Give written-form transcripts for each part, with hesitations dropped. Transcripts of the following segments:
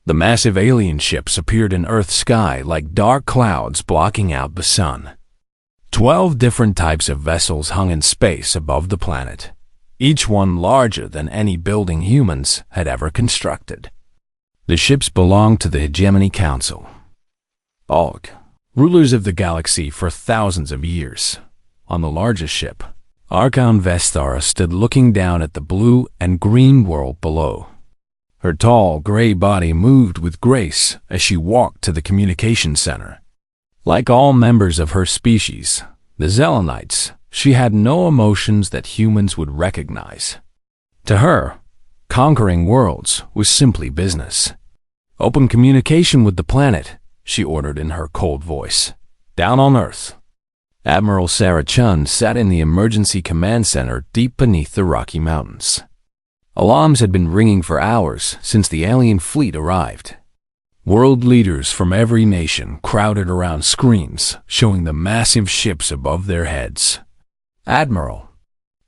The massive alien ships appeared in Earth's sky like dark clouds blocking out the sun. 12 different types of vessels hung in space above the planet, each one larger than any building humans had ever constructed. The ships belonged to the Hegemony Council, AUG, rulers of the galaxy for thousands of years. On the largest ship, Archon Vestara stood looking down at the blue and green world below. Her tall, gray body moved with grace as she walked to the communication center. Like all members of her species, the Zelenites, she had no emotions that humans would recognize. To her, conquering worlds was simply business. "Open communication with the planet," she ordered in her cold voice. "Down on Earth." Admiral Sarah Chun sat in the emergency command center deep beneath the Rocky Mountains. Alarms had been ringing for hours since the alien fleet arrived. World leaders from every nation crowded around screens showing the massive ships above their heads. "Admiral,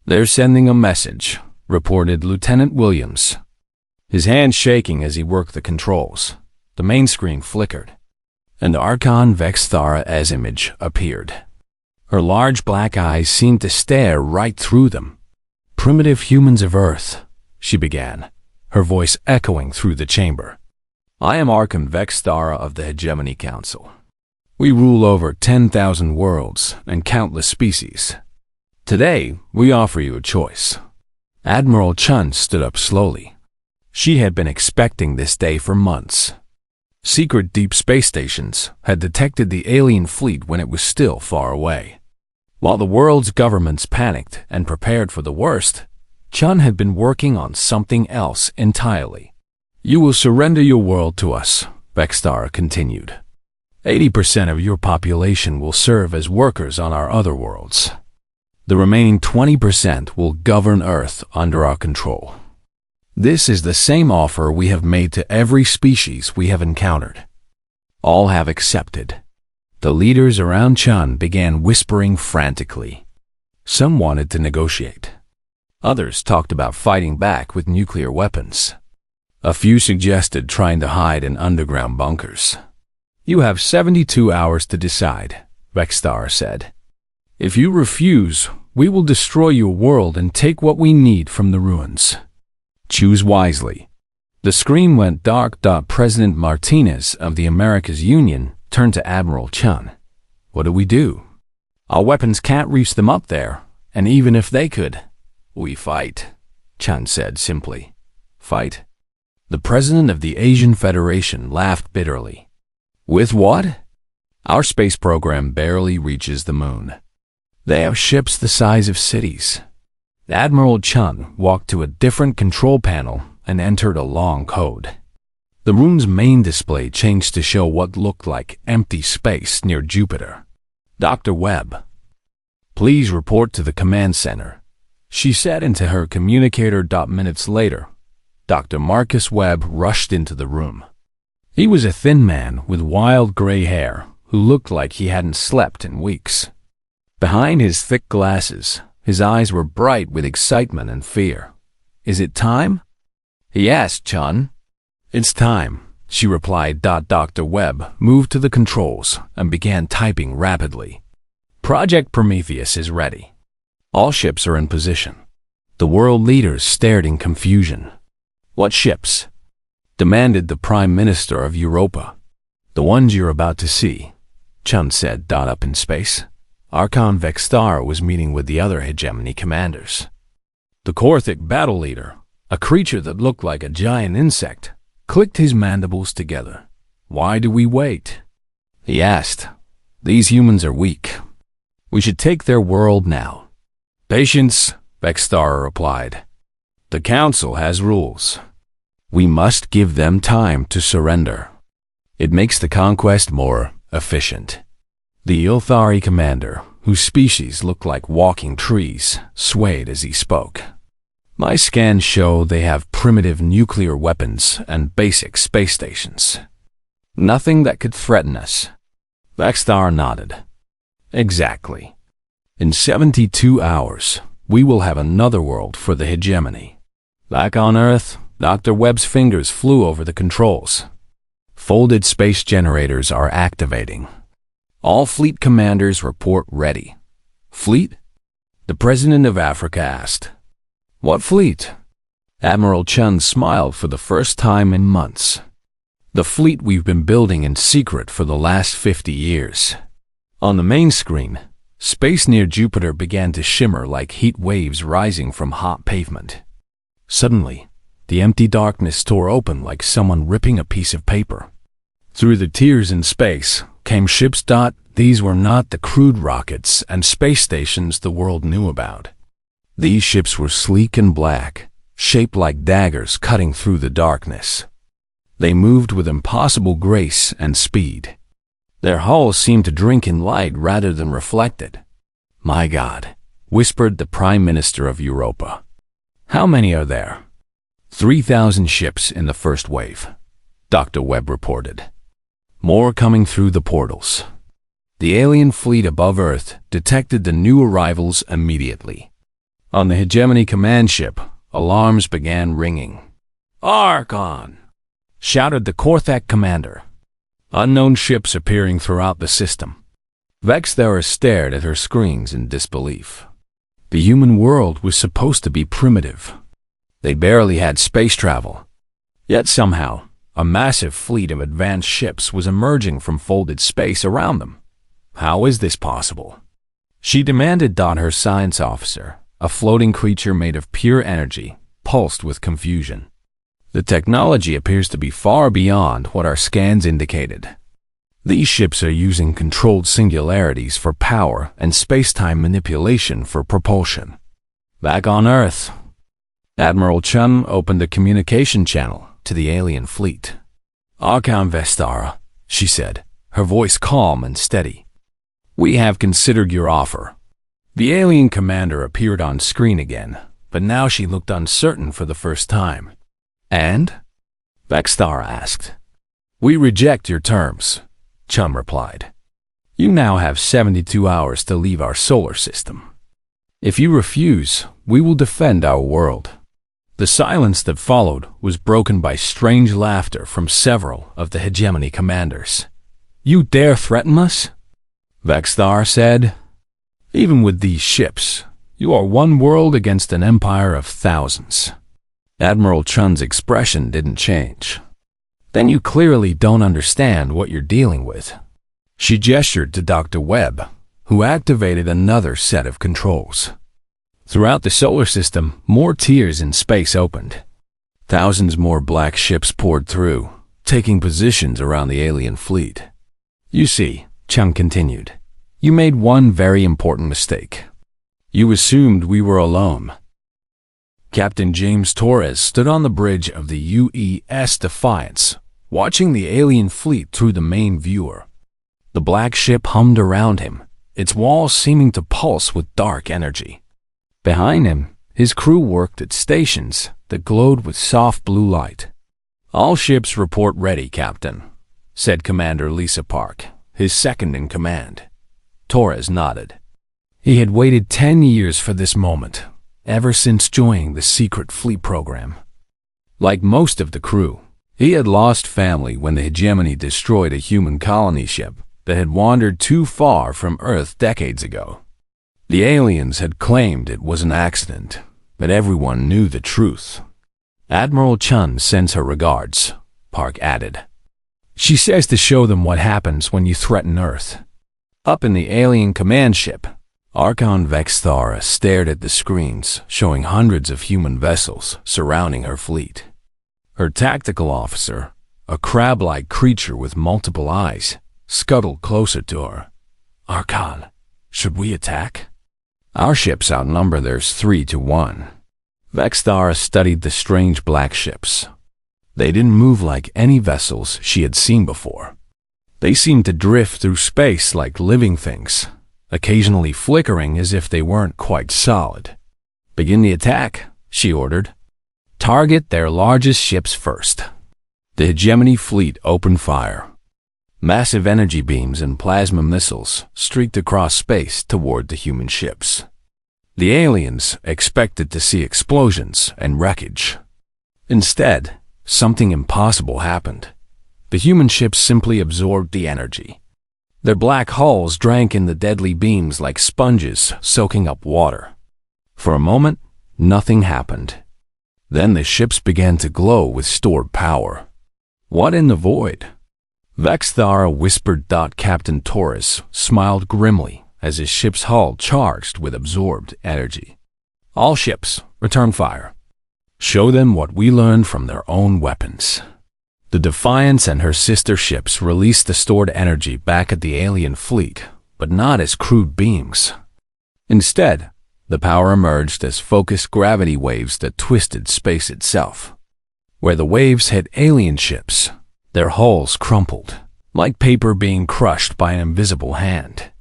they're sending a message," reported Lieutenant Williams, his hands shaking as he worked the controls. The main screen flickered, and Archon Vexthara's image appeared. Her large black eyes seemed to stare right through them. "Primitive humans of Earth," she began, her voice echoing through the chamber. "I am Archon Vexthara of the Hegemony Council. We rule over 10,000 worlds and countless species. Today, we offer you a choice." Admiral Chun stood up slowly. She had been expecting this day for months. Secret deep space stations had detected the alien fleet when it was still far away. While the world's governments panicked and prepared for the worst, Chun had been working on something else entirely. "You will surrender your world to us," Vexthara continued. 80% of your population will serve as workers on our other worlds. The remaining 20% will govern Earth under our control. This is the same offer we have made to every species we have encountered. All have accepted. The leaders around Chun began whispering frantically. Some wanted to negotiate. Others talked about fighting back with nuclear weapons. A few suggested trying to hide in underground bunkers. "You have 72 hours to decide," Vexthara said. "If you refuse, we will destroy your world and take what we need from the ruins. Choose wisely." The screen went dark. President Martinez of the Americas Union turned to Admiral Chun. "What do we do? Our weapons can't reach them up there, and even if they could, we fight," Chun said simply. "Fight?" The president of the Asian Federation laughed bitterly. "With what? Our space program barely reaches the moon. They have ships the size of cities." Admiral Chun walked to a different control panel and entered a long code. The room's main display changed to show what looked like empty space near Jupiter. "Dr. Webb, please report to the command center," she said into her communicator. Minutes later, Dr. Marcus Webb rushed into the room. He was a thin man with wild gray hair who looked like he hadn't slept in weeks. Behind his thick glasses, his eyes were bright with excitement and fear. "Is it time?" he asked Chun. "It's time," she replied. Dr. Webb moved to the controls and began typing rapidly. "Project Prometheus is ready. All ships are in position." The world leaders stared in confusion. "What ships?" demanded the Prime Minister of Europa. "The ones you're about to see," Chun said. "Up in space." Archon Vexthara was meeting with the other hegemony commanders. The Korthic battle leader, a creature that looked like a giant insect, clicked his mandibles together. "Why do we wait?" he asked. "These humans are weak. We should take their world now." "Patience," Vexthara replied. "The Council has rules. We must give them time to surrender. It makes the conquest more efficient." The Ilthari commander, whose species looked like walking trees, swayed as he spoke. "My scans show they have primitive nuclear weapons and basic space stations. Nothing that could threaten us." Vexthara nodded. "Exactly. In 72 hours, we will have another world for the hegemony." Back on Earth, Dr. Webb's fingers flew over the controls. Folded space generators are activating. All fleet commanders report ready. Fleet? The president of Africa asked. What fleet? Admiral Chun smiled for the first time in months. The fleet we've been building in secret for the last 50 years. On the main screen, space near Jupiter began to shimmer like heat waves rising from hot pavement. Suddenly, the empty darkness tore open like someone ripping a piece of paper. Through the tears in space came ships. These were not the crude rockets and space stations the world knew about. These ships were sleek and black, shaped like daggers cutting through the darkness. They moved with impossible grace and speed. Their hulls seemed to drink in light rather than reflect it. My God, whispered the Prime Minister of Europa. How many are there? 3,000 ships in the first wave, Dr. Webb reported. More coming through the portals. The alien fleet above Earth detected the new arrivals immediately. On the Hegemony command ship, alarms began ringing. Archon! Shouted the Korthak commander. Unknown ships appearing throughout the system. Vexthera stared at her screens in disbelief. The human world was supposed to be primitive. They barely had space travel. Yet somehow, a massive fleet of advanced ships was emerging from folded space around them. How is this possible? She demanded. Her science officer, a floating creature made of pure energy, pulsed with confusion. The technology appears to be far beyond what our scans indicated. These ships are using controlled singularities for power and space-time manipulation for propulsion. Back on Earth, Admiral Chun opened a communication channel to the alien fleet. Archon Vestara, she said, her voice calm and steady. We have considered your offer. The alien commander appeared on screen again, but now she looked uncertain for the first time. And? Vexthara asked. We reject your terms, Chun replied. You now have 72 hours to leave our solar system. If you refuse, we will defend our world. The silence that followed was broken by strange laughter from several of the Hegemony commanders. You dare threaten us? Vexthar said. Even with these ships, you are one world against an empire of thousands. Admiral Chun's expression didn't change. Then you clearly don't understand what you're dealing with. She gestured to Dr. Webb, who activated another set of controls. Throughout the solar system, more tiers in space opened. Thousands more black ships poured through, taking positions around the alien fleet. You see, Chun continued, you made one very important mistake. You assumed we were alone. Captain James Torres stood on the bridge of the UES Defiance, watching the alien fleet through the main viewer. The black ship hummed around him, its walls seeming to pulse with dark energy. Behind him, his crew worked at stations that glowed with soft blue light. All ships report ready, Captain, said Commander Lisa Park, his second in command. Torres nodded. He had waited 10 years for this moment, ever since joining the secret fleet program. Like most of the crew, he had lost family when the Hegemony destroyed a human colony ship that had wandered too far from Earth decades ago. The aliens had claimed it was an accident, but everyone knew the truth. Admiral Chun sends her regards, Park added. She says to show them what happens when you threaten Earth. Up in the alien command ship, Archon Vexthara stared at the screens showing hundreds of human vessels surrounding her fleet. Her tactical officer, a crab-like creature with multiple eyes, scuttled closer to her. Archon, should we attack? Our ships outnumber theirs 3-1. Vexthara studied the strange black ships. They didn't move like any vessels she had seen before. They seemed to drift through space like living things, occasionally flickering as if they weren't quite solid. Begin the attack, she ordered. Target their largest ships first. The Hegemony fleet opened fire. Massive energy beams and plasma missiles streaked across space toward the human ships. The aliens expected to see explosions and wreckage. Instead, something impossible happened. The human ships simply absorbed the energy. Their black hulls drank in the deadly beams like sponges soaking up water. For a moment, nothing happened. Then the ships began to glow with stored power. What in the void? Vexthara whispered. Captain Torres smiled grimly as his ship's hull charged with absorbed energy. All ships, return fire. Show them what we learned from their own weapons. The Defiance and her sister ships released the stored energy back at the alien fleet, but not as crude beams. Instead, the power emerged as focused gravity waves that twisted space itself. Where the waves hit alien ships, their hulls crumpled, like paper being crushed by an invisible hand.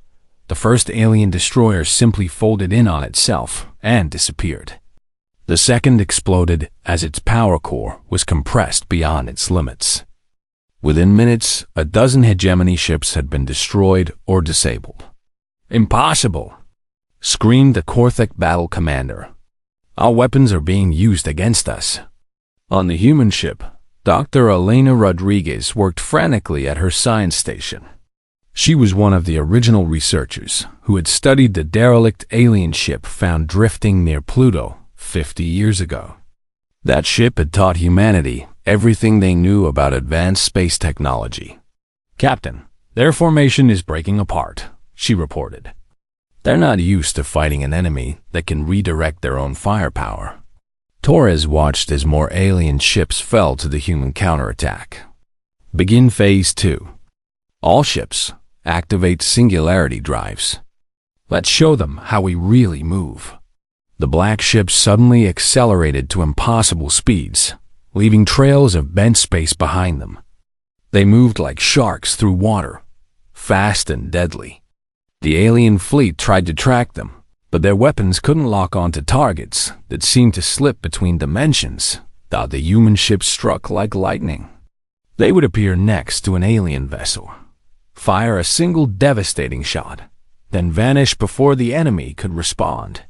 The first alien destroyer simply folded in on itself and disappeared. The second exploded as its power core was compressed beyond its limits. Within minutes, a dozen hegemony ships had been destroyed or disabled. Impossible! Screamed the Korthek battle commander. Our weapons are being used against us. On the human ship, Dr. Elena Rodriguez worked frantically at her science station. She was one of the original researchers who had studied the derelict alien ship found drifting near Pluto 50 years ago. That ship had taught humanity everything they knew about advanced space technology. "Captain, their formation is breaking apart," she reported. "They're not used to fighting an enemy that can redirect their own firepower." Torres watched as more alien ships fell to the human counterattack. Begin Phase 2. All ships, activate singularity drives. Let's show them how we really move. The black ships suddenly accelerated to impossible speeds, leaving trails of bent space behind them. They moved like sharks through water, fast and deadly. The alien fleet tried to track them, but their weapons couldn't lock onto targets that seemed to slip between dimensions. The human ships struck like lightning. They would appear next to an alien vessel, fire a single devastating shot, then vanish before the enemy could respond.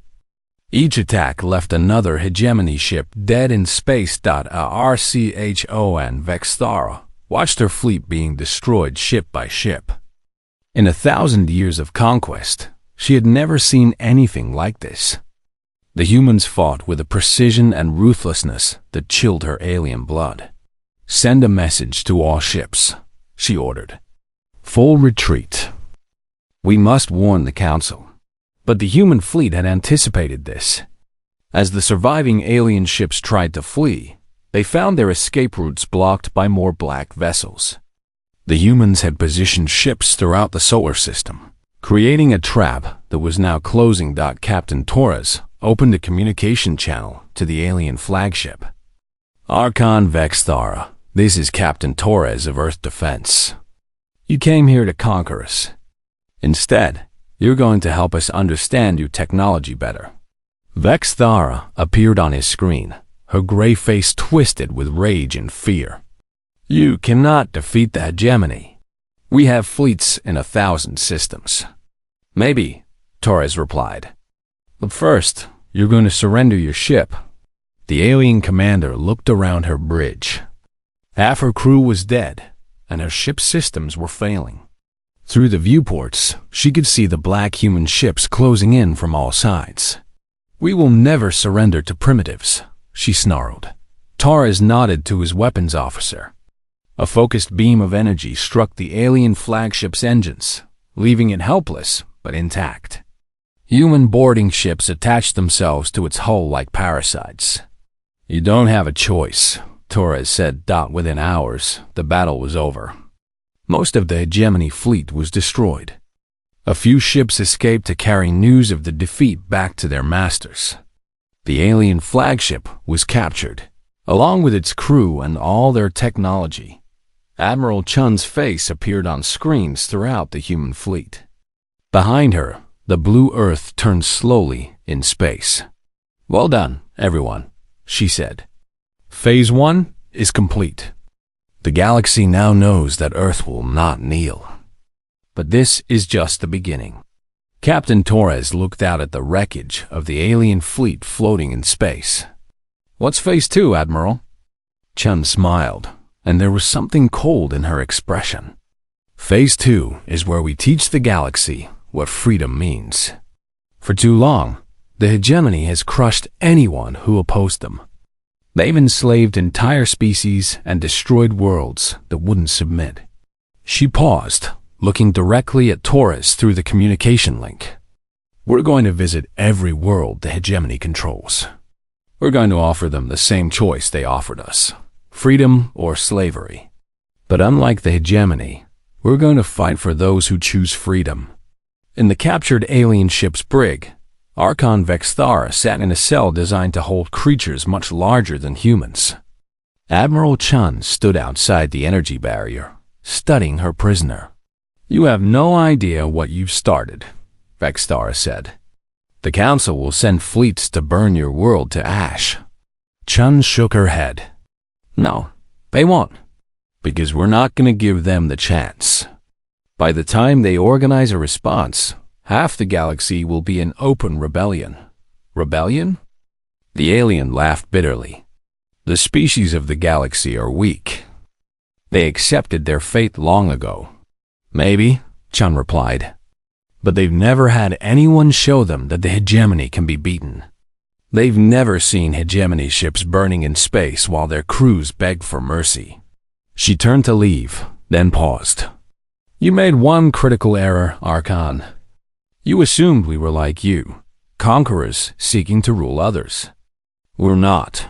Each attack left another hegemony ship dead in space. RCHO and Vexthara watched her fleet being destroyed ship by ship. In 1,000 years of conquest, she had never seen anything like this. The humans fought with a precision and ruthlessness that chilled her alien blood. "Send a message to all ships," she ordered. "Full retreat. We must warn the Council." But the human fleet had anticipated this. As the surviving alien ships tried to flee, they found their escape routes blocked by more black vessels. The humans had positioned ships throughout the solar system, creating a trap that was now closing. Captain Torres opened a communication channel to the alien flagship. "Archon Vexthara, this is Captain Torres of Earth Defense. You came here to conquer us. Instead, you're going to help us understand your technology better." Vexthara appeared on his screen, her gray face twisted with rage and fear. "You cannot defeat the hegemony. We have fleets in 1,000 systems." "Maybe," Torres replied. "But first, you're going to surrender your ship." The alien commander looked around her bridge. Half her crew was dead, and her ship's systems were failing. Through the viewports, she could see the black human ships closing in from all sides. "We will never surrender to primitives," she snarled. Torres nodded to his weapons officer. A focused beam of energy struck the alien flagship's engines, leaving it helpless but intact. Human boarding ships attached themselves to its hull like parasites. "You don't have a choice," Torres said. Within hours, the battle was over. Most of the hegemony fleet was destroyed. A few ships escaped to carry news of the defeat back to their masters. The alien flagship was captured, along with its crew and all their technology. Admiral Chun's face appeared on screens throughout the human fleet. Behind her, the blue Earth turned slowly in space. "Well done, everyone," she said. "Phase 1 is complete. The galaxy now knows that Earth will not kneel. But this is just the beginning." Captain Torres looked out at the wreckage of the alien fleet floating in space. "What's Phase 2, Admiral?" Chun smiled, and there was something cold in her expression. Phase 2 is where we teach the galaxy what freedom means. For too long, the hegemony has crushed anyone who opposed them. They've enslaved entire species and destroyed worlds that wouldn't submit. She paused, looking directly at Torres through the communication link. We're going to visit every world the hegemony controls. We're going to offer them the same choice they offered us, freedom or slavery. But unlike the hegemony, we're going to fight for those who choose freedom. In the captured alien ship's brig, Archon Vexthara sat in a cell designed to hold creatures much larger than humans. Admiral Chun stood outside the energy barrier, studying her prisoner. "You have no idea what you've started," Vexthara said. "The Council will send fleets to burn your world to ash." Chun shook her head. "No, they won't, because we're not going to give them the chance. By the time they organize a response, half the galaxy will be in open rebellion." "Rebellion?" The alien laughed bitterly. "The species of the galaxy are weak. They accepted their fate long ago." "Maybe," Chun replied. "But they've never had anyone show them that the hegemony can be beaten. They've never seen hegemony ships burning in space while their crews begged for mercy." She turned to leave, then paused. "You made one critical error, Archon. You assumed we were like you, conquerors seeking to rule others. We're not.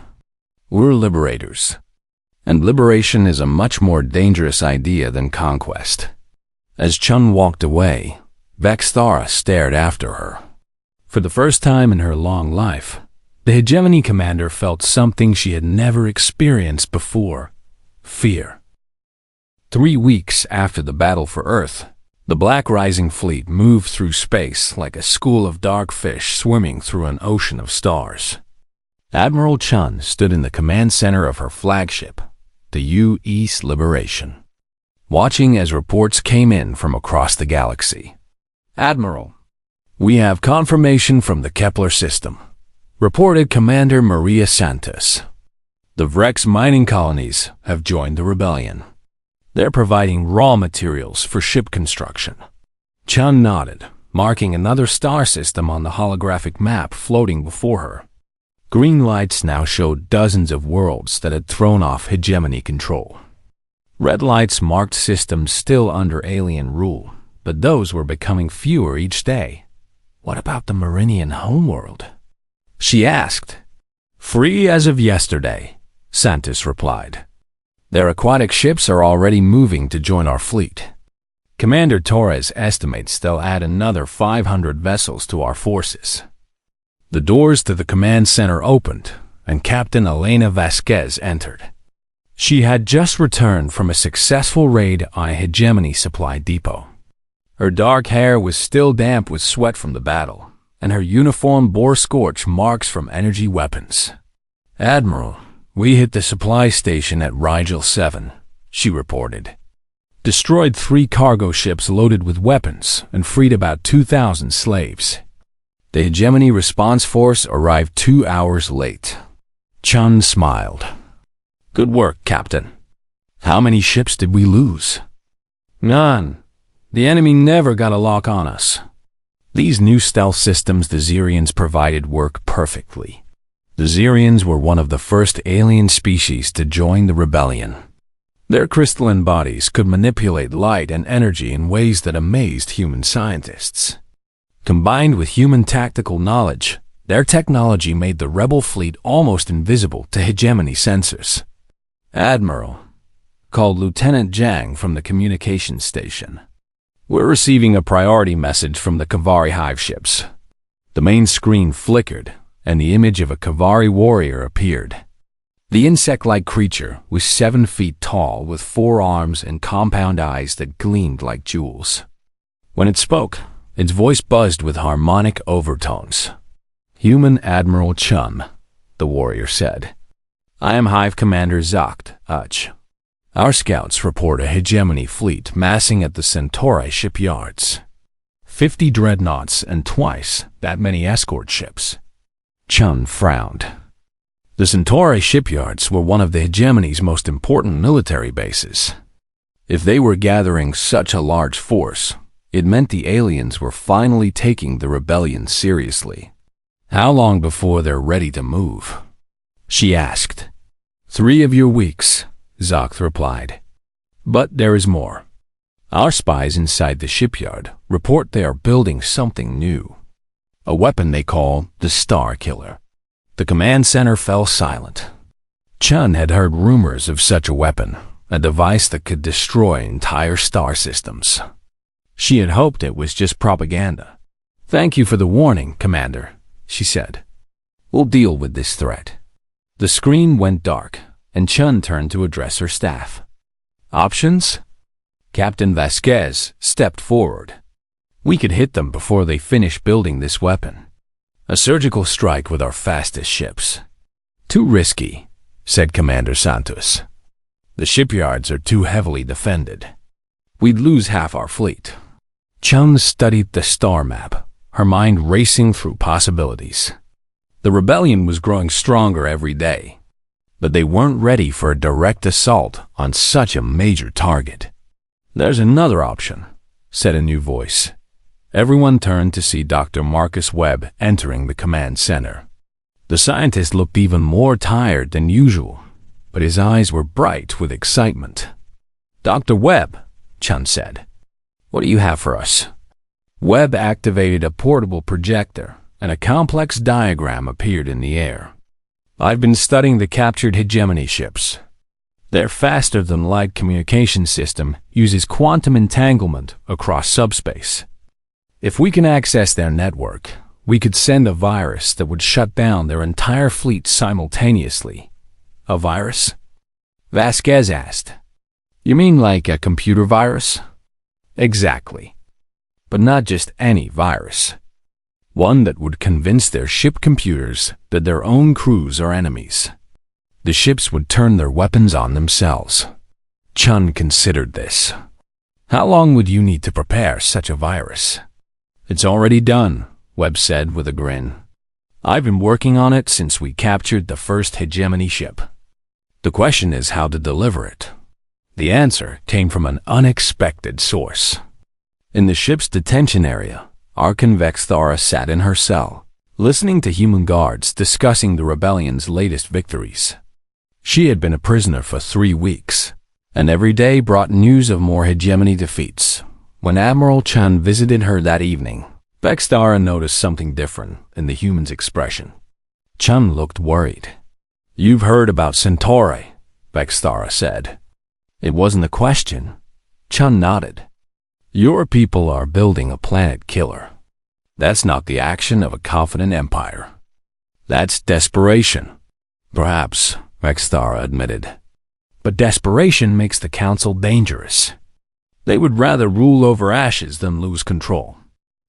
We're liberators. And liberation is a much more dangerous idea than conquest." As Chun walked away, Vexthara stared after her. For the first time in her long life, the hegemony commander felt something she had never experienced before: fear. 3 weeks after the battle for Earth, the Black Rising Fleet moved through space like a school of dark fish swimming through an ocean of stars. Admiral Chun stood in the command center of her flagship, the U.S. Liberation, watching as reports came in from across the galaxy. "Admiral, we have confirmation from the Kepler system," reported Commander Maria Santos. "The Vrex mining colonies have joined the rebellion. They're providing raw materials for ship construction." Chun nodded, marking another star system on the holographic map floating before her. Green lights now showed dozens of worlds that had thrown off hegemony control. Red lights marked systems still under alien rule, but those were becoming fewer each day. "What about the Marinian homeworld?" she asked. "Free as of yesterday," Santos replied. "Their aquatic ships are already moving to join our fleet. Commander Torres estimates they'll add another 500 vessels to our forces." The doors to the command center opened, and Captain Elena Vasquez entered. She had just returned from a successful raid on a hegemony supply depot. Her dark hair was still damp with sweat from the battle, and her uniform bore scorch marks from energy weapons. "Admiral, we hit the supply station at Rigel 7, she reported. "Destroyed 3 cargo ships loaded with weapons and freed about 2,000 slaves. The hegemony response force arrived 2 hours late." Chun smiled. "Good work, Captain. How many ships did we lose?" "None. The enemy never got a lock on us. These new stealth systems the Xerians provided work perfectly. The Xerians were one of the first alien species to join the rebellion. Their crystalline bodies could manipulate light and energy in ways that amazed human scientists. Combined with human tactical knowledge, their technology made the rebel fleet almost invisible to hegemony sensors." "Admiral," called Lieutenant Zhang from the communications station. "We're receiving a priority message from the Kavari hive ships." The main screen flickered, and the image of a Kavari warrior appeared. The insect-like creature was 7 feet tall with 4 arms and compound eyes that gleamed like jewels. When it spoke, its voice buzzed with harmonic overtones. "Human Admiral Chun," the warrior said. "I am Hive Commander Zacht Uch. Our scouts report a hegemony fleet massing at the Centauri shipyards. 50 dreadnoughts and twice that many escort ships." Chun frowned. The Centauri shipyards were one of the hegemony's most important military bases. If they were gathering such a large force, it meant the aliens were finally taking the rebellion seriously. How long before they're ready to move? She asked. 3 of your weeks, Zoth replied. But there is more. Our spies inside the shipyard report they are building something new. A weapon they call the Star Killer. The command center fell silent. Chun had heard rumors of such a weapon, a device that could destroy entire star systems. She had hoped it was just propaganda. Thank you for the warning, Commander, she said. We'll deal with this threat. The screen went dark, and Chun turned to address her staff. Options? Captain Vasquez stepped forward. We could hit them before they finish building this weapon. A surgical strike with our fastest ships. Too risky, said Commander Santos. The shipyards are too heavily defended. We'd lose half our fleet. Chun studied the star map, her mind racing through possibilities. The rebellion was growing stronger every day, but they weren't ready for a direct assault on such a major target. There's another option, said a new voice. Everyone turned to see Dr. Marcus Webb entering the command center. The scientist looked even more tired than usual, but his eyes were bright with excitement. Dr. Webb, Chun said, what do you have for us? Webb activated a portable projector, and a complex diagram appeared in the air. I've been studying the captured hegemony ships. Their faster-than-light communication system uses quantum entanglement across subspace. If we can access their network, we could send a virus that would shut down their entire fleet simultaneously. A virus? Vasquez asked. You mean like a computer virus? Exactly. But not just any virus. One that would convince their ship computers that their own crews are enemies. The ships would turn their weapons on themselves. Chun considered this. How long would you need to prepare such a virus? It's already done, Webb said with a grin. I've been working on it since we captured the first hegemony ship. The question is how to deliver it. The answer came from an unexpected source. In the ship's detention area, Archon Vexthara sat in her cell, listening to human guards discussing the rebellion's latest victories. She had been a prisoner for 3 weeks, and every day brought news of more hegemony defeats. When Admiral Chun visited her that evening, Vexthara noticed something different in the human's expression. Chun looked worried. You've heard about Centauri, Vexthara said. It wasn't a question. Chun nodded. Your people are building a planet killer. That's not the action of a confident empire. That's desperation. Perhaps, Vexthara admitted. But desperation makes the Council dangerous. They would rather rule over ashes than lose control.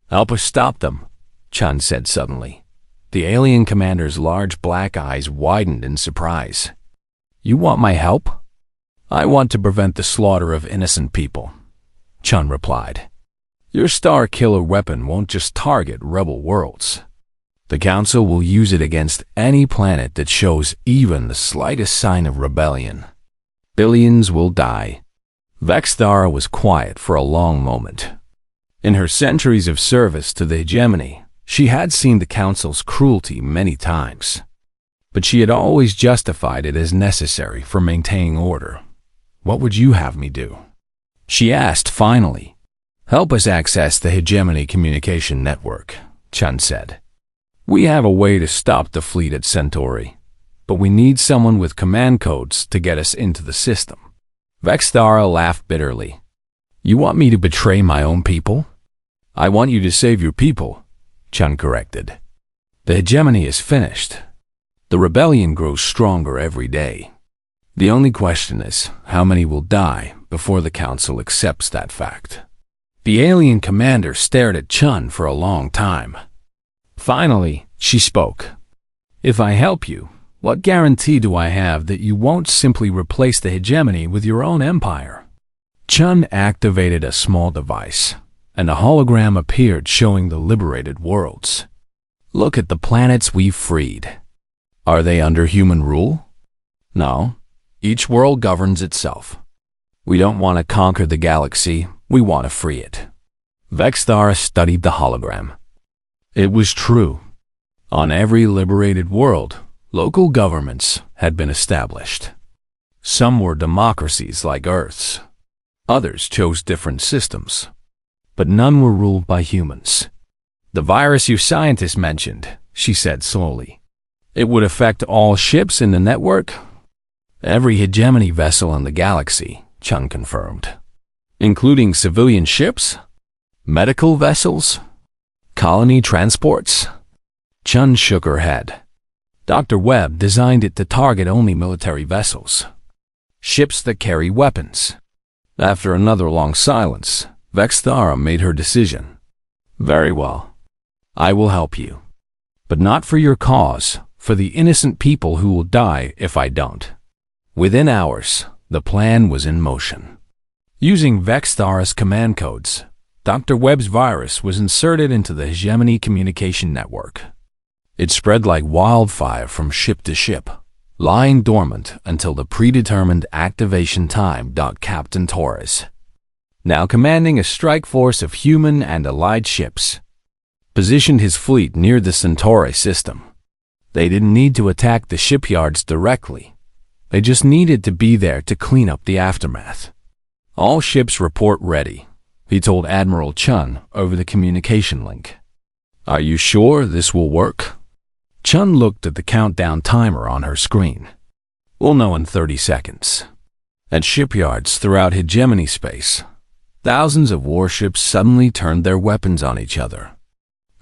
Help us stop them, Chun said suddenly. The alien commander's large black eyes widened in surprise. You want my help? I want to prevent the slaughter of innocent people, Chun replied. Your star killer weapon won't just target rebel worlds. The Council will use it against any planet that shows even the slightest sign of rebellion. Billions will die. Vexthara was quiet for a long moment. In her centuries of service to the hegemony, she had seen the Council's cruelty many times. But she had always justified it as necessary for maintaining order. What would you have me do? She asked finally. Help us access the hegemony communication network, Chun said. We have a way to stop the fleet at Centauri, but we need someone with command codes to get us into the system. Vexthara laughed bitterly. You want me to betray my own people? I want you to save your people, Chun corrected. The hegemony is finished. The rebellion grows stronger every day. The only question is how many will die before the Council accepts that fact. The alien commander stared at Chun for a long time. Finally, she spoke. If I help you, what guarantee do I have that you won't simply replace the hegemony with your own empire? Chun activated a small device, and a hologram appeared showing the liberated worlds. Look at the planets we've freed. Are they under human rule? No. Each world governs itself. We don't want to conquer the galaxy, we want to free it. Vexthara studied the hologram. It was true. On every liberated world, local governments had been established. Some were democracies like Earth's. Others chose different systems. But none were ruled by humans. The virus you scientists mentioned, she said slowly. It would affect all ships in the network? Every hegemony vessel in the galaxy, Chun confirmed. Including civilian ships? Medical vessels? Colony transports? Chun shook her head. Dr. Webb designed it to target only military vessels. Ships that carry weapons. After another long silence, Vexthara made her decision. Very well. I will help you. But not for your cause, for the innocent people who will die if I don't. Within hours, the plan was in motion. Using Vexthara's command codes, Dr. Webb's virus was inserted into the hegemony communication network. It spread like wildfire from ship to ship, lying dormant until the predetermined activation time. Captain Torres, now commanding a strike force of human and allied ships, positioned his fleet near the Centauri system. They didn't need to attack the shipyards directly. They just needed to be there to clean up the aftermath. All ships report ready, he told Admiral Chun over the communication link. Are you sure this will work? Chun looked at the countdown timer on her screen. We'll know in 30 seconds. At shipyards throughout hegemony space, thousands of warships suddenly turned their weapons on each other.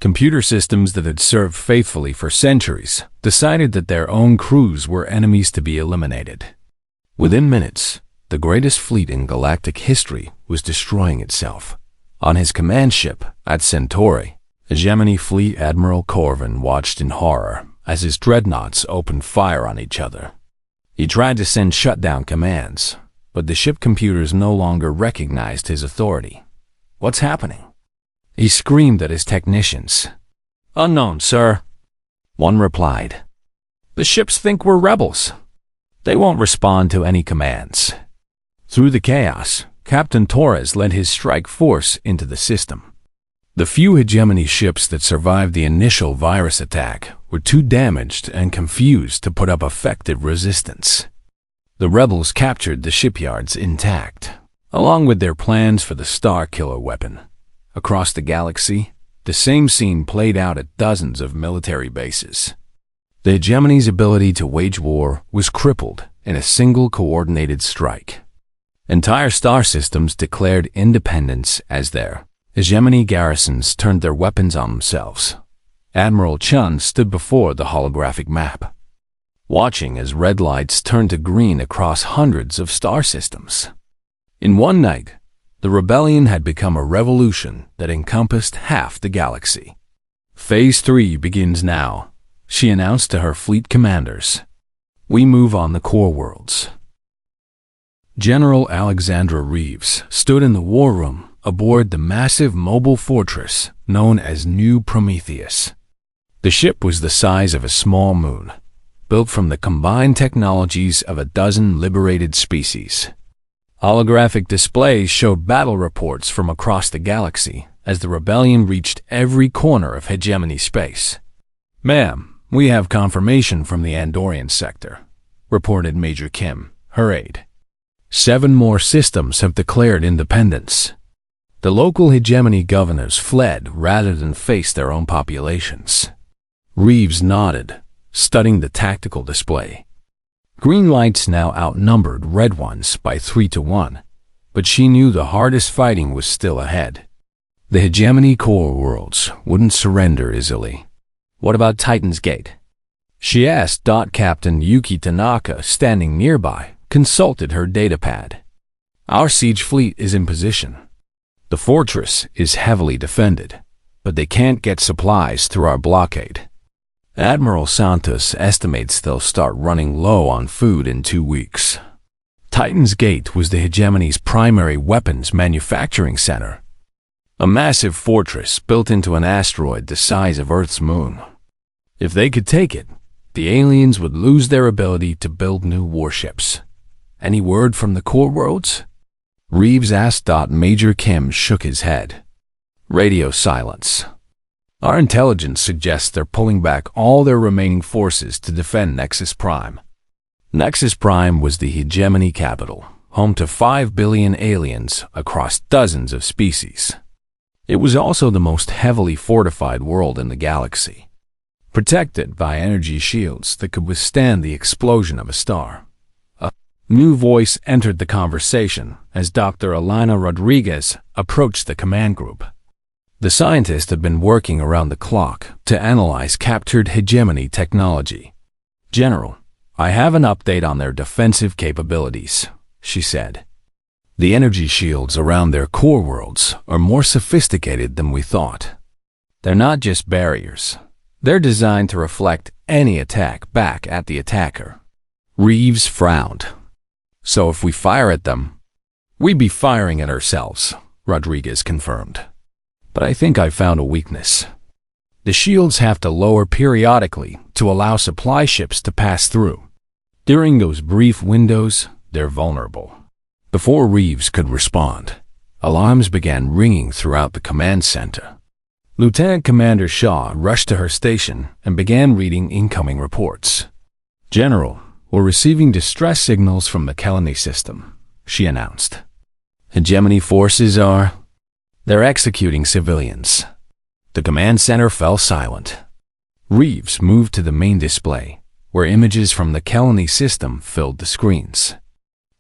Computer systems that had served faithfully for centuries decided that their own crews were enemies to be eliminated. Within minutes, the greatest fleet in galactic history was destroying itself. On his command ship at Centauri, Hegemony Fleet Admiral Corvin watched in horror as his dreadnoughts opened fire on each other. He tried to send shutdown commands, but the ship computers no longer recognized his authority. What's happening? He screamed at his technicians. Unknown, sir. One replied. The ships think we're rebels. They won't respond to any commands. Through the chaos, Captain Torres led his strike force into the system. The few hegemony ships that survived the initial virus attack were too damaged and confused to put up effective resistance. The rebels captured the shipyards intact, along with their plans for the Star Killer weapon. Across the galaxy, the same scene played out at dozens of military bases. The hegemony's ability to wage war was crippled in a single coordinated strike. Entire star systems declared independence as their hegemony garrisons turned their weapons on themselves. Admiral Chun stood before the holographic map, watching as red lights turned to green across hundreds of star systems. In one night, the rebellion had become a revolution that encompassed half the galaxy. Phase 3 begins now, she announced to her fleet commanders. We move on the core worlds. General Alexandra Reeves stood in the war room aboard the massive mobile fortress known as New Prometheus. The ship was the size of a small moon, built from the combined technologies of a dozen liberated species. Holographic displays showed battle reports from across the galaxy as the rebellion reached every corner of hegemony space. Ma'am, we have confirmation from the Andorian sector, reported Major Kim, her aide. 7 more systems have declared independence. The local hegemony governors fled rather than face their own populations. Reeves nodded, studying the tactical display. Green lights now outnumbered red ones by 3 to 1, but she knew the hardest fighting was still ahead. The hegemony core worlds wouldn't surrender easily. What about Titan's Gate? She asked. Captain Yuki Tanaka, standing nearby, consulted her datapad. Our siege fleet is in position. The fortress is heavily defended, but they can't get supplies through our blockade. Admiral Santos estimates they'll start running low on food in 2 weeks. Titan's Gate was the hegemony's primary weapons manufacturing center, a massive fortress built into an asteroid the size of Earth's moon. If they could take it, the aliens would lose their ability to build new warships. Any word from the core worlds? Reeves asked. Major Kim shook his head. Radio silence. Our intelligence suggests they're pulling back all their remaining forces to defend Nexus Prime. Nexus Prime was the hegemony capital, home to 5 billion aliens across dozens of species. It was also the most heavily fortified world in the galaxy, protected by energy shields that could withstand the explosion of a star. A new voice entered the conversation as Dr. Alana Rodriguez approached the command group. The scientist had been working around the clock to analyze captured hegemony technology. "General, I have an update on their defensive capabilities," she said. "The energy shields around their core worlds are more sophisticated than we thought. They're not just barriers. They're designed to reflect any attack back at the attacker." Reeves frowned. "So if we fire at them, we'd be firing at ourselves," Rodriguez confirmed. "But I think I found a weakness. The shields have to lower periodically to allow supply ships to pass through. During those brief windows, they're vulnerable." Before Reeves could respond, alarms began ringing throughout the command center. Lieutenant Commander Shaw rushed to her station and began reading incoming reports. "General, we're receiving distress signals from the Kelani system," she announced. "Hegemony forces are... they're executing civilians." The command center fell silent. Reeves moved to the main display, where images from the Kelani system filled the screens.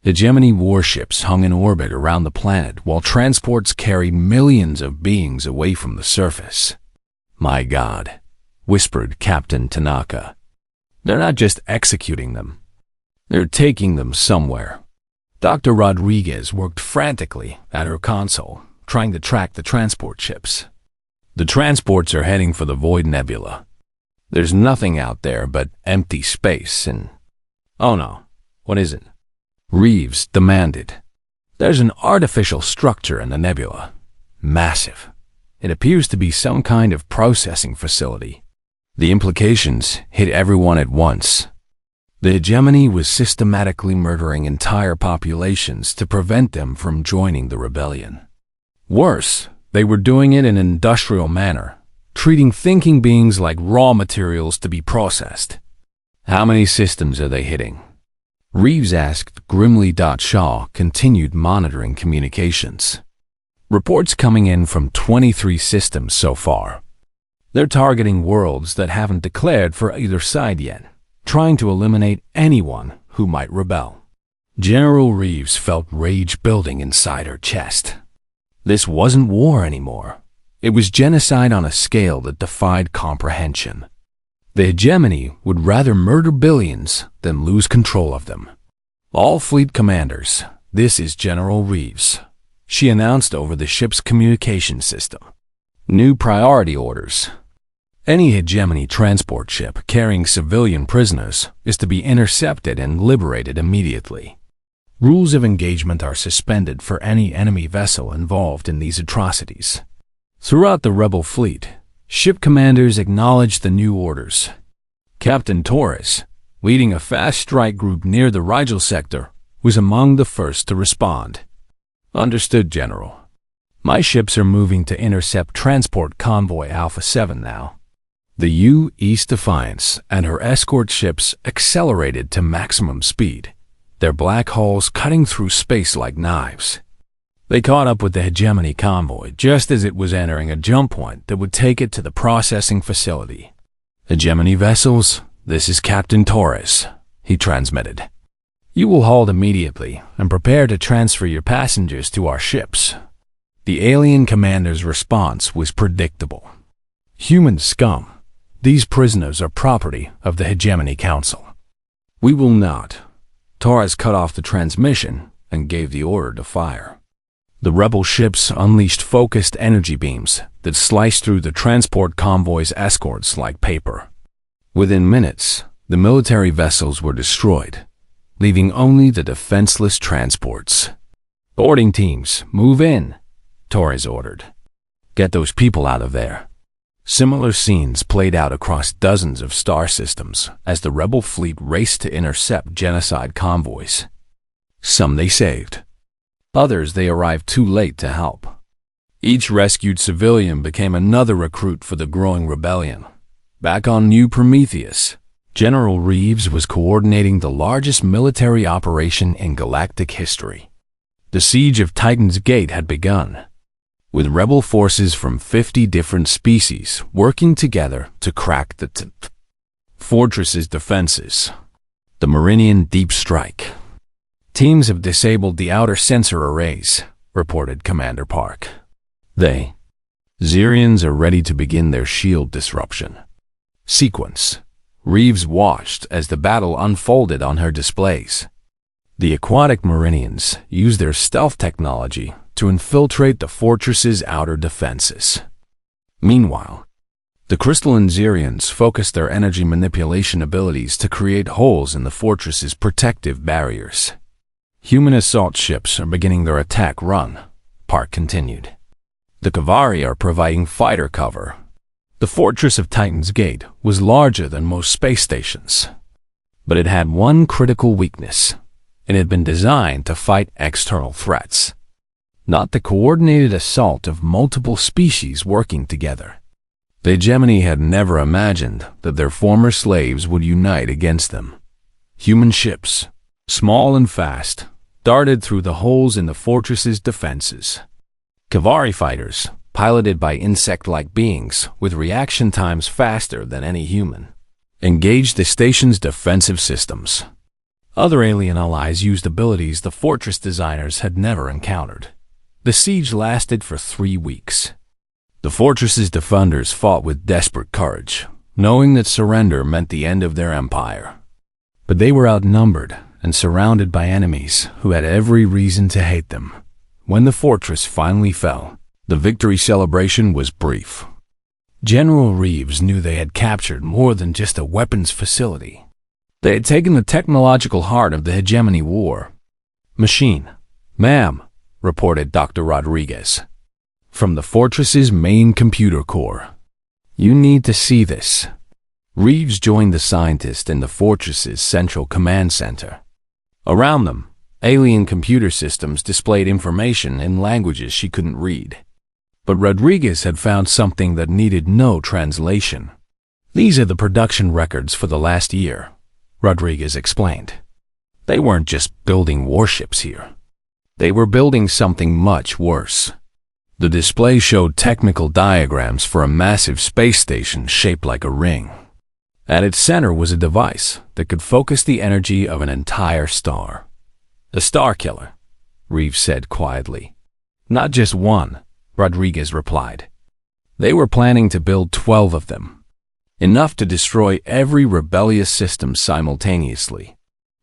Hegemony warships hung in orbit around the planet while transports carried millions of beings away from the surface. "My God," whispered Captain Tanaka. "They're not just executing them. They're taking them somewhere." Dr. Rodriguez worked frantically at her console, trying to track the transport ships. "The transports are heading for the Void Nebula. There's nothing out there but empty space and..." "Oh no, what is it?" Reeves demanded. "There's an artificial structure in the nebula. Massive. It appears to be some kind of processing facility." The implications hit everyone at once. The hegemony was systematically murdering entire populations to prevent them from joining the rebellion. Worse, they were doing it in an industrial manner, treating thinking beings like raw materials to be processed. "How many systems are they hitting?" Reeves asked grimly. Shaw continued monitoring communications. "Reports coming in from 23 systems so far. They're targeting worlds that haven't declared for either side yet, trying to eliminate anyone who might rebel." General Reeves felt rage building inside her chest. This wasn't war anymore. It was genocide on a scale that defied comprehension. The hegemony would rather murder billions than lose control of them. "All fleet commanders, this is General Reeves," she announced over the ship's communication system. "New priority orders. Any hegemony transport ship carrying civilian prisoners is to be intercepted and liberated immediately. Rules of engagement are suspended for any enemy vessel involved in these atrocities." Throughout the rebel fleet, ship commanders acknowledged the new orders. Captain Torres, leading a fast strike group near the Rigel sector, was among the first to respond. "Understood, General. My ships are moving to intercept transport convoy Alpha 7 now." The U-East Defiance and her escort ships accelerated to maximum speed, their black hulls cutting through space like knives. They caught up with the hegemony convoy just as it was entering a jump point that would take it to the processing facility. "Hegemony vessels, this is Captain Torres," he transmitted. "You will halt immediately and prepare to transfer your passengers to our ships." The alien commander's response was predictable. "Human scum. These prisoners are property of the Hegemony Council." "We will not." Torres cut off the transmission and gave the order to fire. The rebel ships unleashed focused energy beams that sliced through the transport convoy's escorts like paper. Within minutes, the military vessels were destroyed, leaving only the defenseless transports. "Boarding teams, move in," Torres ordered. "Get those people out of there." Similar scenes played out across dozens of star systems as the rebel fleet raced to intercept genocide convoys. Some they saved. Others they arrived too late to help. Each rescued civilian became another recruit for the growing rebellion. Back on New Prometheus, General Reeves was coordinating the largest military operation in galactic history. The siege of Titan's Gate had begun, with rebel forces from 50 different species working together to crack the fortress's defenses. The Meridian Deep Strike. Teams have disabled the outer sensor arrays, reported Commander Park. They, Xerians, are ready to begin their shield disruption. Sequence. Reeves watched as the battle unfolded on her displays. The aquatic Meridians used their stealth technology to infiltrate the fortress's outer defenses. Meanwhile, the crystalline Xerians focused their energy manipulation abilities to create holes in the fortress's protective barriers. Human assault ships are beginning their attack run, Park continued. The Kavari are providing fighter cover. The fortress of Titan's Gate was larger than most space stations, but it had one critical weakness. It had been designed to fight external threats, not the coordinated assault of multiple species working together. The hegemony had never imagined that their former slaves would unite against them. Human ships, small and fast, darted through the holes in the fortress's defenses. Kavari fighters, piloted by insect-like beings with reaction times faster than any human, engaged the station's defensive systems. Other alien allies used abilities the fortress designers had never encountered. The siege lasted for 3 weeks. The fortress's defenders fought with desperate courage, knowing that surrender meant the end of their empire. But they were outnumbered and surrounded by enemies who had every reason to hate them. When the fortress finally fell, the victory celebration was brief. General Reeves knew they had captured more than just a weapons facility. They had taken the technological heart of the hegemony war. Machine. Ma'am, reported Dr. Rodriguez, from the fortress's main computer core. You need to see this. Reeves joined the scientist in the fortress's central command center. Around them, alien computer systems displayed information in languages she couldn't read. But Rodriguez had found something that needed no translation. These are the production records for the last year, Rodriguez explained. They weren't just building warships here. They were building something much worse. The display showed technical diagrams for a massive space station shaped like a ring. At its center was a device that could focus the energy of an entire star. A star killer, Reeves said quietly. Not just one, Rodriguez replied. They were planning to build 12 of them, enough to destroy every rebellious system simultaneously.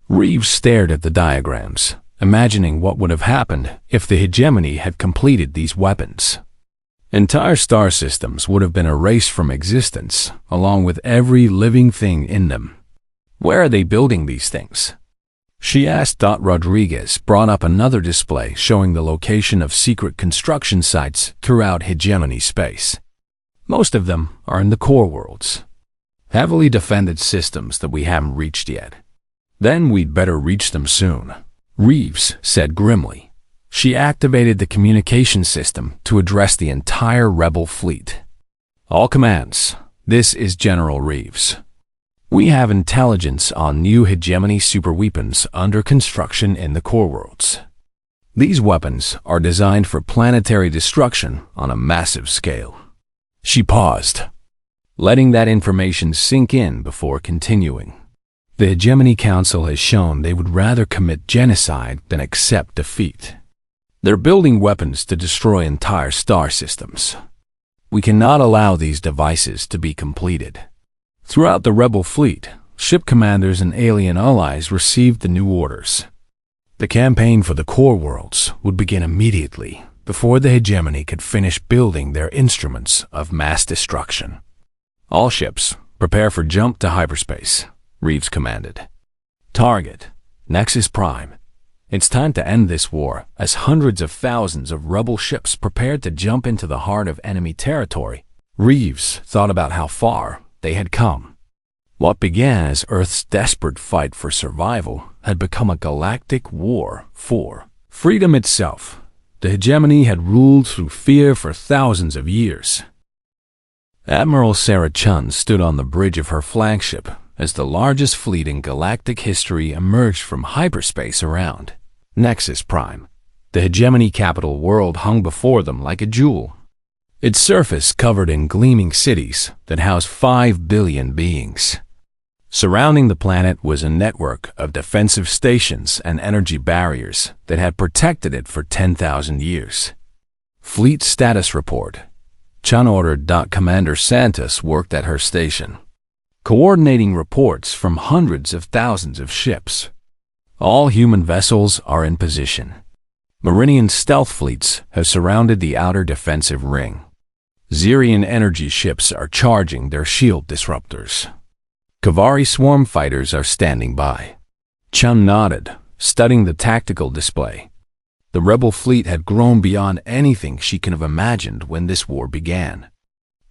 Reeves stared at the diagrams, imagining what would have happened if the hegemony had completed these weapons. Entire star systems would have been erased from existence, along with every living thing in them. Where are they building these things? She asked. Rodriguez brought up another display showing the location of secret construction sites throughout hegemony space. Most of them are in the core worlds, heavily defended systems that we haven't reached yet. Then we'd better reach them soon, Reeves said grimly. She activated the communication system to address the entire rebel fleet. All commands, this is General Reeves. We have intelligence on new hegemony superweapons under construction in the core worlds. These weapons are designed for planetary destruction on a massive scale. She paused, letting that information sink in before continuing. The Hegemony Council has shown they would rather commit genocide than accept defeat. They're building weapons to destroy entire star systems. We cannot allow these devices to be completed. Throughout the rebel fleet, ship commanders and alien allies received the new orders. The campaign for the core worlds would begin immediately, before the hegemony could finish building their instruments of mass destruction. All ships, prepare for jump to hyperspace, Reeves commanded. Target, Nexus Prime. It's time to end this war as hundreds of thousands of rebel ships prepared to jump into the heart of enemy territory Reeves thought about how far they had come. What began as Earth's desperate fight for survival had become a galactic war for freedom itself. The hegemony had ruled through fear for thousands of years. Admiral Sarah Chun stood on the bridge of her flagship as the largest fleet in galactic history emerged from hyperspace around Nexus Prime. The hegemony capital world hung before them like a jewel, its surface covered in gleaming cities that housed 5 billion beings. Surrounding the planet was a network of defensive stations and energy barriers that had protected it for 10,000 years. Fleet Status Report. Chun ordered. Commander Santos worked at her station, coordinating reports from hundreds of thousands of ships. All human vessels are in position. Meridian stealth fleets have surrounded the outer defensive ring. Xerian energy ships are charging their shield disruptors. Kavari swarm fighters are standing by. Chun nodded, studying the tactical display. The rebel fleet had grown beyond anything she could have imagined when this war began.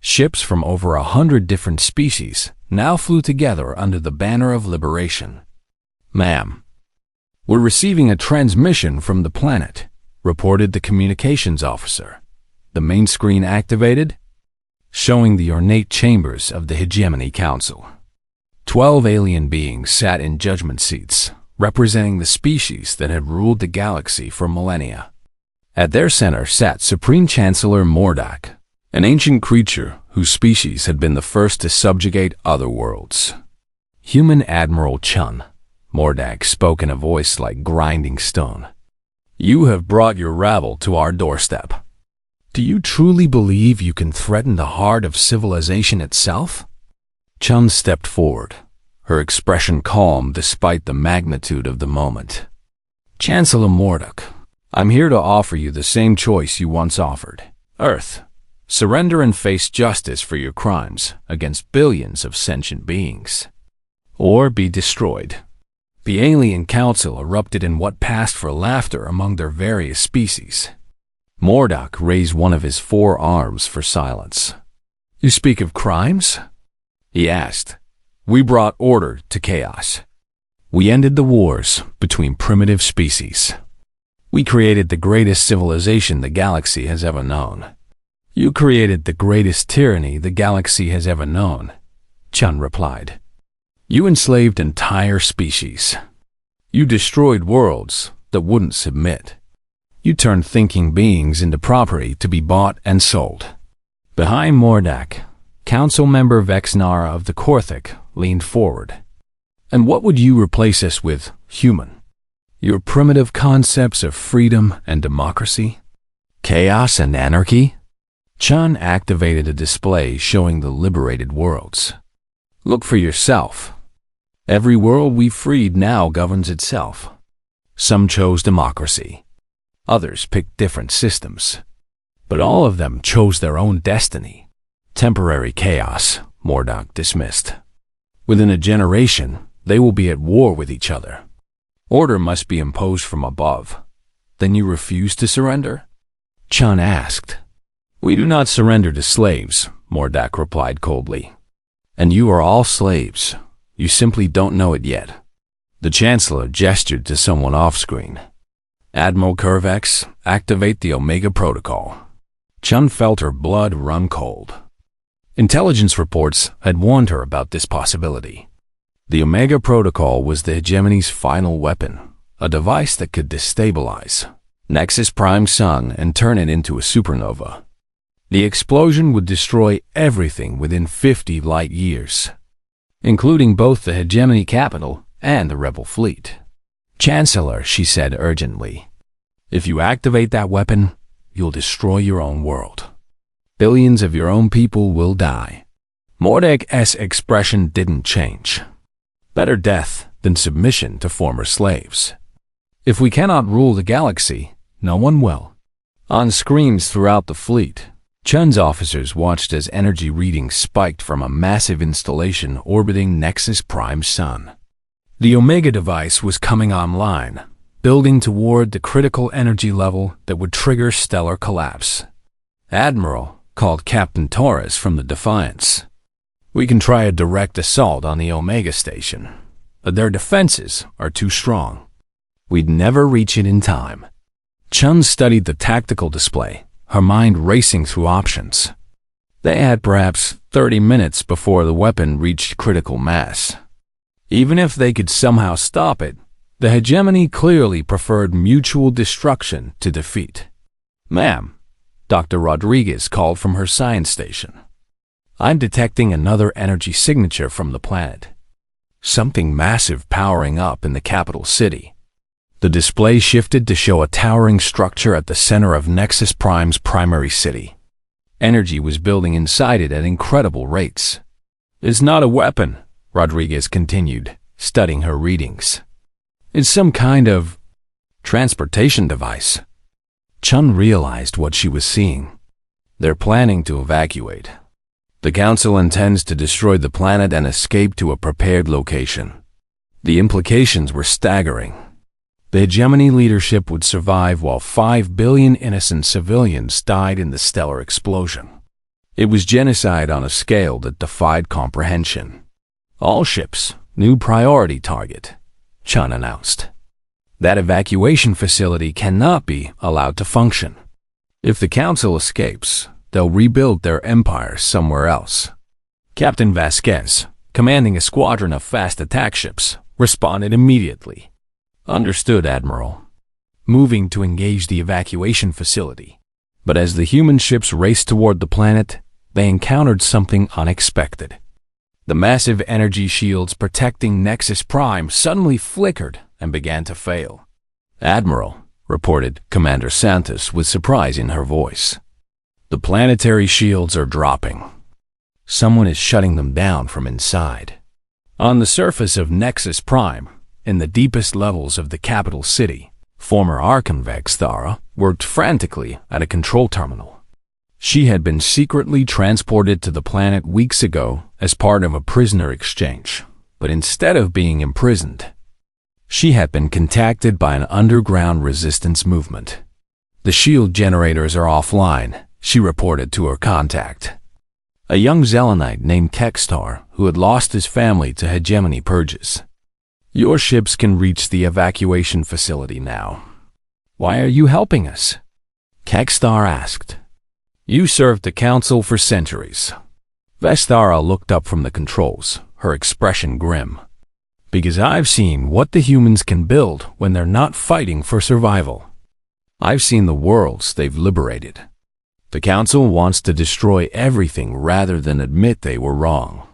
Ships from over 100 different species now flew together under the banner of liberation. "Ma'am, we're receiving a transmission from the planet," reported the communications officer. The main screen activated, showing the ornate chambers of the Hegemony Council. 12 alien beings sat in judgment seats, representing the species that had ruled the galaxy for millennia. At their center sat Supreme Chancellor Mordak, an ancient creature whose species had been the first to subjugate other worlds. "Human Admiral Chun," Mordak spoke in a voice like grinding stone. "You have brought your rabble to our doorstep. Do you truly believe you can threaten the heart of civilization itself?" Chun stepped forward, her expression calm despite the magnitude of the moment. "Chancellor Mordak, I'm here to offer you the same choice you once offered. Earth, surrender and face justice for your crimes against billions of sentient beings, or be destroyed." The alien council erupted in what passed for laughter among their various species. Mordak raised one of his 4 arms for silence. "You speak of crimes?" he asked. "We brought order to chaos. We ended the wars between primitive species. We created the greatest civilization the galaxy has ever known. You created the greatest tyranny the galaxy has ever known," Chun replied. "You enslaved entire species. You destroyed worlds that wouldn't submit. You turned thinking beings into property to be bought and sold." Behind Mordak, Council member Vexnara of the Korthik leaned forward. "And what would you replace us with, human? Your primitive concepts of freedom and democracy? Chaos and anarchy?" Chun activated a display showing the liberated worlds. "Look for yourself. Every world we freed now governs itself. Some chose democracy. Others picked different systems. But all of them chose their own destiny. Temporary chaos," Mordak dismissed. "Within a generation, they will be at war with each other. Order must be imposed from above. Then you refuse to surrender?" Chun asked. "We do not surrender to slaves," Mordak replied coldly. "And you are all slaves. You simply don't know it yet." The Chancellor gestured to someone off-screen. "Admiral Curvex, activate the Omega Protocol." Chun felt her blood run cold. Intelligence reports had warned her about this possibility. The Omega Protocol was the hegemony's final weapon, a device that could destabilize Nexus Prime Sun and turn it into a supernova. The explosion would destroy everything within 50 light years, including both the hegemony capital and the rebel fleet. "Chancellor," she said urgently, "if you activate that weapon, you'll destroy your own world. Billions of your own people will die." Mordak's expression didn't change. "Better death than submission to former slaves. If we cannot rule the galaxy, no one will." On screens throughout the fleet, Chun's officers watched as energy readings spiked from a massive installation orbiting Nexus Prime Sun. The Omega device was coming online, building toward the critical energy level that would trigger stellar collapse. "Admiral, called Captain Torres from the Defiance. "We can try a direct assault on the Omega Station, but their defenses are too strong. We'd never reach it in time." Chun studied the tactical display, her mind racing through options. They had perhaps 30 minutes before the weapon reached critical mass. Even if they could somehow stop it, the hegemony clearly preferred mutual destruction to defeat. "Ma'am," Dr. Rodriguez called from her science station. "I'm detecting another energy signature from the planet. Something massive powering up in the capital city." The display shifted to show a towering structure at the center of Nexus Prime's primary city. Energy was building inside it at incredible rates. "It's not a weapon," Rodriguez continued, studying her readings. "It's some kind of transportation device." Chun realized what she was seeing. They're planning to evacuate. The Council intends to destroy the planet and escape to a prepared location. The implications were staggering. The hegemony leadership would survive while 5 billion innocent civilians died in the stellar explosion. It was genocide on a scale that defied comprehension. "All ships, new priority target," Chun announced. "That evacuation facility cannot be allowed to function. If the Council escapes, they'll rebuild their empire somewhere else." Captain Vasquez, commanding a squadron of fast attack ships, responded immediately. "Understood, Admiral." Moving to engage the evacuation facility. But as the human ships raced toward the planet, they encountered something unexpected. The massive energy shields protecting Nexus Prime suddenly flickered and began to fail. "Admiral," reported Commander Santos with surprise in her voice. "The planetary shields are dropping. Someone is shutting them down from inside." On the surface of Nexus Prime, in the deepest levels of the capital city, former Archonvex Thara worked frantically at a control terminal. She had been secretly transported to the planet weeks ago as part of a prisoner exchange, but instead of being imprisoned, she had been contacted by an underground resistance movement. "The shield generators are offline," she reported to her contact, a young Zelenite named Kextar who had lost his family to hegemony purges. "Your ships can reach the evacuation facility now." "Why are you helping us?" Kextar asked. "You served the Council for centuries." Vestara looked up from the controls, her expression grim. "Because I've seen what the humans can build when they're not fighting for survival. I've seen the worlds they've liberated. The Council wants to destroy everything rather than admit they were wrong."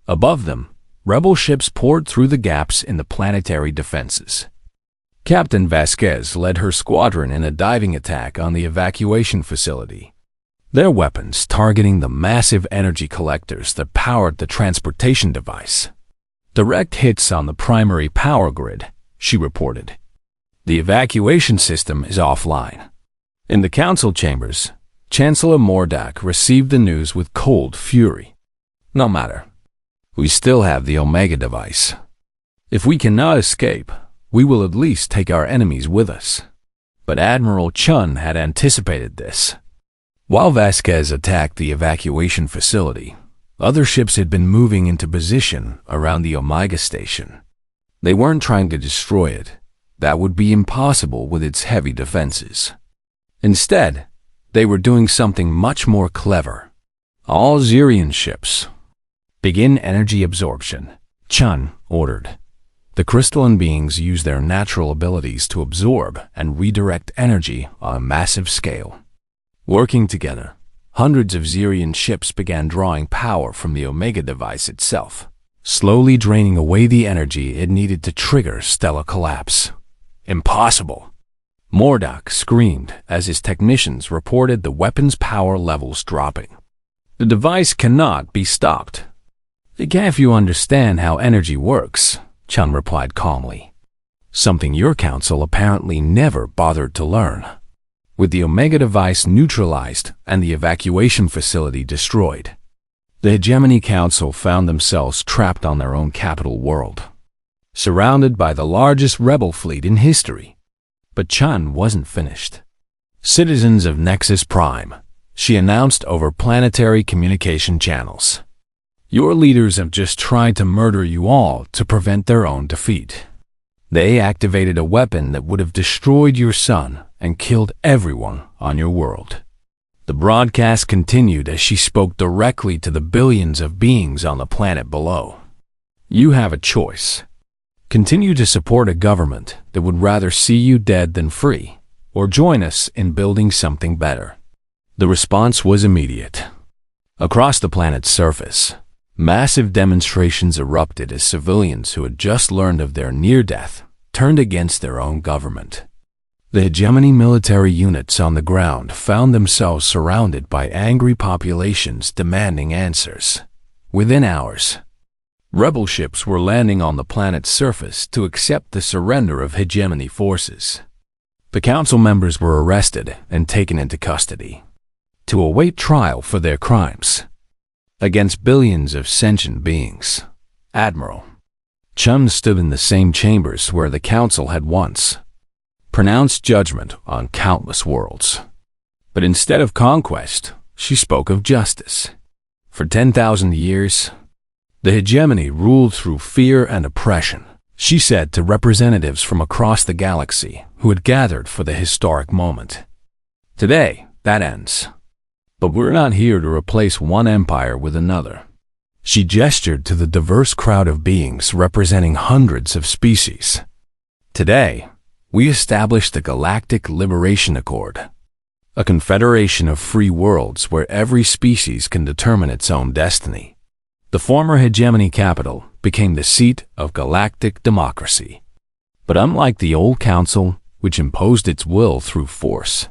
Above them, rebel ships poured through the gaps in the planetary defenses. Captain Vasquez led her squadron in a diving attack on the evacuation facility, their weapons targeting the massive energy collectors that powered the transportation device. "Direct hits on the primary power grid," she reported. "The evacuation system is offline." In the council chambers, Chancellor Mordak received the news with cold fury. "No matter. We still have the Omega device. If we cannot escape, we will at least take our enemies with us." But Admiral Chun had anticipated this. While Vasquez attacked the evacuation facility, other ships had been moving into position around the Omega station. They weren't trying to destroy it. That would be impossible with its heavy defenses. Instead, they were doing something much more clever. "All Xerian ships, begin energy absorption," Chun ordered. The crystalline beings use their natural abilities to absorb and redirect energy on a massive scale. Working together, hundreds of Xerian ships began drawing power from the Omega device itself, slowly draining away the energy it needed to trigger stellar collapse. "Impossible!" Mordak screamed as his technicians reported the weapon's power levels dropping. "The device cannot be stopped." "If you understand how energy works," Chun replied calmly. "Something your council apparently never bothered to learn." With the Omega device neutralized and the evacuation facility destroyed, the Hegemony Council found themselves trapped on their own capital world, surrounded by the largest rebel fleet in history. But Chun wasn't finished. "Citizens of Nexus Prime," she announced over planetary communication channels. Your leaders have just tried to murder you all to prevent their own defeat. They activated a weapon that would have destroyed your sun and killed everyone on your world. The broadcast continued as she spoke directly to the billions of beings on the planet below. You have a choice. Continue to support a government that would rather see you dead than free, or join us in building something better. The response was immediate. Across the planet's surface, massive demonstrations erupted as civilians who had just learned of their near-death turned against their own government. The hegemony military units on the ground found themselves surrounded by angry populations demanding answers. Within hours, rebel ships were landing on the planet's surface to accept the surrender of hegemony forces. The council members were arrested and taken into custody to await trial for their crimes against billions of sentient beings. Admiral Chun stood in the same chambers where the council had once pronounced judgment on countless worlds. But instead of conquest, she spoke of justice. For 10,000 years, the hegemony ruled through fear and oppression, she said to representatives from across the galaxy who had gathered for the historic moment. Today, that ends. But we're not here to replace one empire with another. She gestured to the diverse crowd of beings representing hundreds of species. Today, we established the Galactic Liberation Accord, a confederation of free worlds where every species can determine its own destiny. The former hegemony capital became the seat of galactic democracy. But unlike the old council, which imposed its will through force,